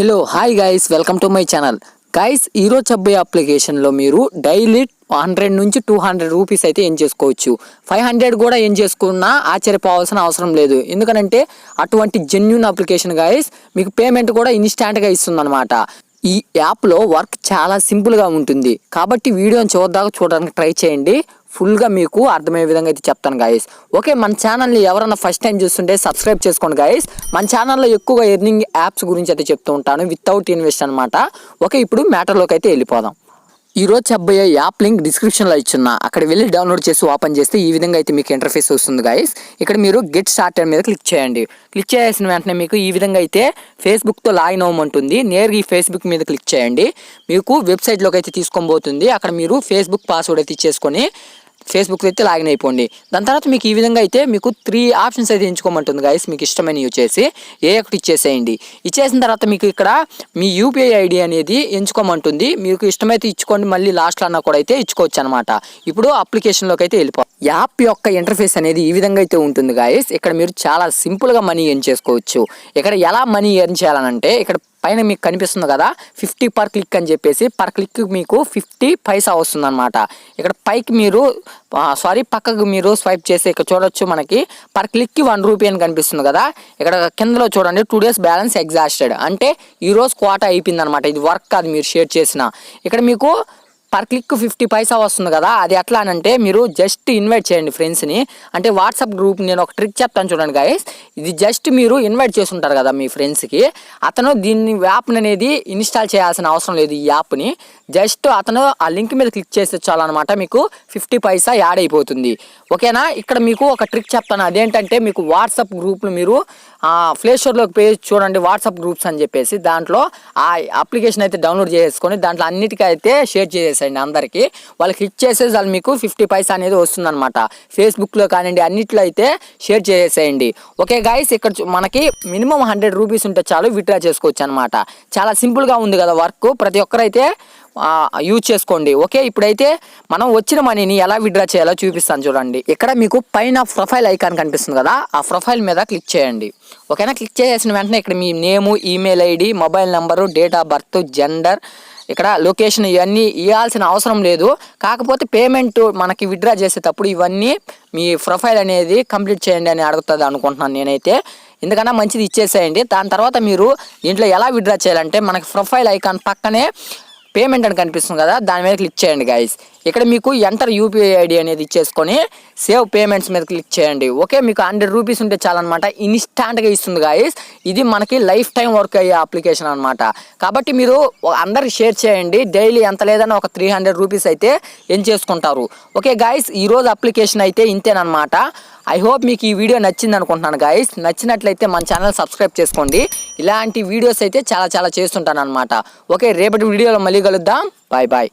Hello hi guys, welcome to my channel. Guys, ఈరోజు చెప్పే అప్లికేషన్లో మీరు డైలీ 100 నుంచి 200 రూపీస్ అయితే ఏం చేసుకోవచ్చు. 500 కూడా ఏం చేసుకున్నా ఆశ్చర్యపోవాల్సిన అవసరం లేదు. ఎందుకంటే అటువంటి జెన్యూన్ అప్లికేషన్ గైస్. మీకు పేమెంట్ కూడా ఇన్స్టాంట్గా ఇస్తుంది అనమాట. ఈ యాప్లో వర్క్ చాలా సింపుల్గా ఉంటుంది కాబట్టి వీడియోని చివరిదాకా చూడడానికి ట్రై చేయండి. ఫుల్గా మీకు అర్థమయ్యే విధంగా అయితే చెప్తాను గైస్. ఓకే, మన ఛానల్ని ఎవరైనా ఫస్ట్ టైం చూస్తుంటే సబ్స్క్రైబ్ చేసుకోండి గైస్. మన ఛానల్లో ఎక్కువగా ఎర్నింగ్ యాప్స్ గురించి అయితే చెప్తూ ఉంటాను వితౌట్ ఇన్వెస్ట్ అనమాట. ఓకే, ఇప్పుడు మ్యాటర్లోకి అయితే వెళ్ళిపోదాం. ఈరోజు చెప్పబోయే యాప్ లింక్ డిస్క్రిప్షన్లో ఇచ్చున్నా, అక్కడ వెళ్ళి డౌన్లోడ్ చేసి ఓపెన్ చేస్తే ఈ విధంగా అయితే మీకు ఇంటర్ఫేస్ వస్తుంది గైస్. ఇక్కడ మీరు గెట్ స్టార్టెడ్ మీద క్లిక్ చేయండి. క్లిక్ చేసిన వెంటనే మీకు ఈ విధంగా అయితే ఫేస్బుక్తో లాగిన్ అవ్వమంటుంది. నేరుగా ఈ ఫేస్బుక్ మీద క్లిక్ చేయండి. మీకు వెబ్సైట్లోకి అయితే తీసుకొని పోతుంది. అక్కడ మీరు ఫేస్బుక్ పాస్వర్డ్ అయితే ఇచ్చేసుకొని ఫేస్బుక్ అయితే లాగిన్ అయిపోండి. దాని తర్వాత మీకు ఈ విధంగా అయితే మీకు 3 ఆప్షన్స్ అయితే ఎంచుకోమంటుంది గైస్. మీకు ఇష్టమైన ఇచ్చేసి ఒకటి ఇచ్చేసేయండి. ఇచ్చేసిన తర్వాత మీకు ఇక్కడ మీ యూపీఐ ఐడి అనేది ఎంచుకోమంటుంది. మీకు ఇష్టమైతే ఇచ్చుకోండి, మళ్ళీ లాస్ట్లో అన్న కూడా అయితే ఇచ్చుకోవచ్చు అనమాట. ఇప్పుడు అప్లికేషన్లోకి అయితే వెళ్ళిపో. యాప్ యొక్క ఇంటర్ఫేస్ అనేది ఈ విధంగా అయితే ఉంటుంది గైస్. ఇక్కడ మీరు చాలా సింపుల్గా మనీ ఎర్న్ చేసుకోవచ్చు. ఇక్కడ ఎలా మనీ ఎర్న్ చేయాలనంటే ఇక్కడ పైన మీకు కనిపిస్తుంది కదా 50 పర్ క్లిక్ అని చెప్పేసి, పర్ క్లిక్ మీకు 50 పైసా వస్తుంది అనమాట. ఇక్కడ పైకి మీరు పక్కకు మీరు స్వైప్ చేసి ఇక్కడ చూడొచ్చు, మనకి పర్ క్లిక్కి 1 రూపీ అని కనిపిస్తుంది కదా. ఇక్కడ కిందలో చూడండి 2 days బ్యాలెన్స్ ఎగ్జాస్టెడ్, అంటే ఈరోజు క్వాటా అయిపోయింది అనమాట. ఇది వర్క్ కాదు మీరు షేర్ చేసిన. ఇక్కడ మీకు పర్ క్లిక్ 50 పైసా వస్తుంది కదా. అది ఎట్లా అనంటే మీరు జస్ట్ ఇన్వైట్ చేయండి ఫ్రెండ్స్ని. అంటే వాట్సాప్ గ్రూప్, నేను ఒక ట్రిక్ చెప్తాను చూడండి గైస్. ఇది జస్ట్ మీరు ఇన్వైట్ చేస్తుంటారు కదా మీ ఫ్రెండ్స్కి, అతను దీన్ని యాప్ని అనేది ఇన్స్టాల్ చేయాల్సిన అవసరం లేదు. ఈ యాప్ని జస్ట్ అతను ఆ లింక్ మీద క్లిక్ చేస్తే చాలన్నమాట, మీకు 50 పైసా యాడ్ అయిపోతుంది. ఓకేనా. ఇక్కడ మీకు ఒక ట్రిక్ చెప్తాను, అదేంటంటే మీకు వాట్సాప్ గ్రూప్లు మీరు ప్లే స్టోర్లోకి పోయి చూడండి, వాట్సాప్ గ్రూప్స్ అని చెప్పేసి. దాంట్లో ఆ అప్లికేషన్ అయితే డౌన్లోడ్ చేసుకొని దాంట్లో అన్నిటికైతే షేర్ చేసేయండి అందరికీ. వాళ్ళు క్లిక్ చేసేసి వాళ్ళు మీకు 50 పైసా అనేది వస్తుందన్నమాట. ఫేస్బుక్లో కానివ్వండి అన్నిట్లో అయితే షేర్ చేసేయండి. ఓకే గైస్, ఇక్కడ మనకి మినిమం 100 రూపీస్ ఉంటే చాలు విత్డ్రా చేసుకోవచ్చు అనమాట. చాలా సింపుల్గా ఉంది కదా వర్క్, ప్రతి ఒక్కరైతే యూజ్ చేసుకోండి. ఓకే, ఇప్పుడైతే మనం వచ్చిన మనీని ఎలా విత్డ్రా చేయాలో చూపిస్తాను చూడండి. ఇక్కడ మీకు పైన ప్రొఫైల్ ఐకాన్ కనిపిస్తుంది కదా, ఆ ప్రొఫైల్ మీద క్లిక్ చేయండి. ఓకేనా. క్లిక్ చేసిన వెంటనే ఇక్కడ మీ name, email ID, mobile number, date of birth, gender, ఇక్కడ లొకేషన్ ఇవన్నీ ఇవ్వాల్సిన అవసరం లేదు. కాకపోతే పేమెంట్ మనకి విత్డ్రా చేసేటప్పుడు ఇవన్నీ మీ ప్రొఫైల్ అనేది కంప్లీట్ చేయండి అని అడుగుతుంది అనుకుంటున్నాను నేనైతే. ఎందుకన్నా మంచిది ఇచ్చేసేయండి. దాని తర్వాత మీరు దీంట్లో ఎలా విత్డ్రా చేయాలంటే మనకి ప్రొఫైల్ ఐకాన్ పక్కనే పేమెంట్ అని కనిపిస్తుంది కదా, దాని మీద క్లిక్ చేయండి గైస్. ఇక్కడ మీకు ఎంటర్ యూపీఐ ఐడి అనేది ఇచ్చేసుకొని సేవ్ పేమెంట్స్ మీద క్లిక్ చేయండి. ఓకే, మీకు 100 రూపీస్ ఉంటే చాలన్నమాట, ఇన్స్టాంట్గా ఇస్తుంది గైస్. ఇది మనకి లైఫ్ టైం వర్క్ అయ్యే అప్లికేషన్ అనమాట. కాబట్టి మీరు అందరికి షేర్ చేయండి. డైలీ ఎంత లేదన్నా ఒక 300 రూపీస్ అయితే ఏం చేసుకుంటారు. ఓకే గైస్, ఈరోజు అప్లికేషన్ అయితే ఇంతేనమాట. ఐ హోప్ మీకు ఈ వీడియో నచ్చింది అనుకుంటున్నాను గైస్. నచ్చినట్లయితే మన ఛానల్ సబ్స్క్రైబ్ చేసుకోండి. ఇలాంటి వీడియోస్ అయితే చాలా చేస్తుంటాను అనమాట. ఓకే, రేపటి వీడియోలో మళ్ళీ కలుద్దాం. Bye bye.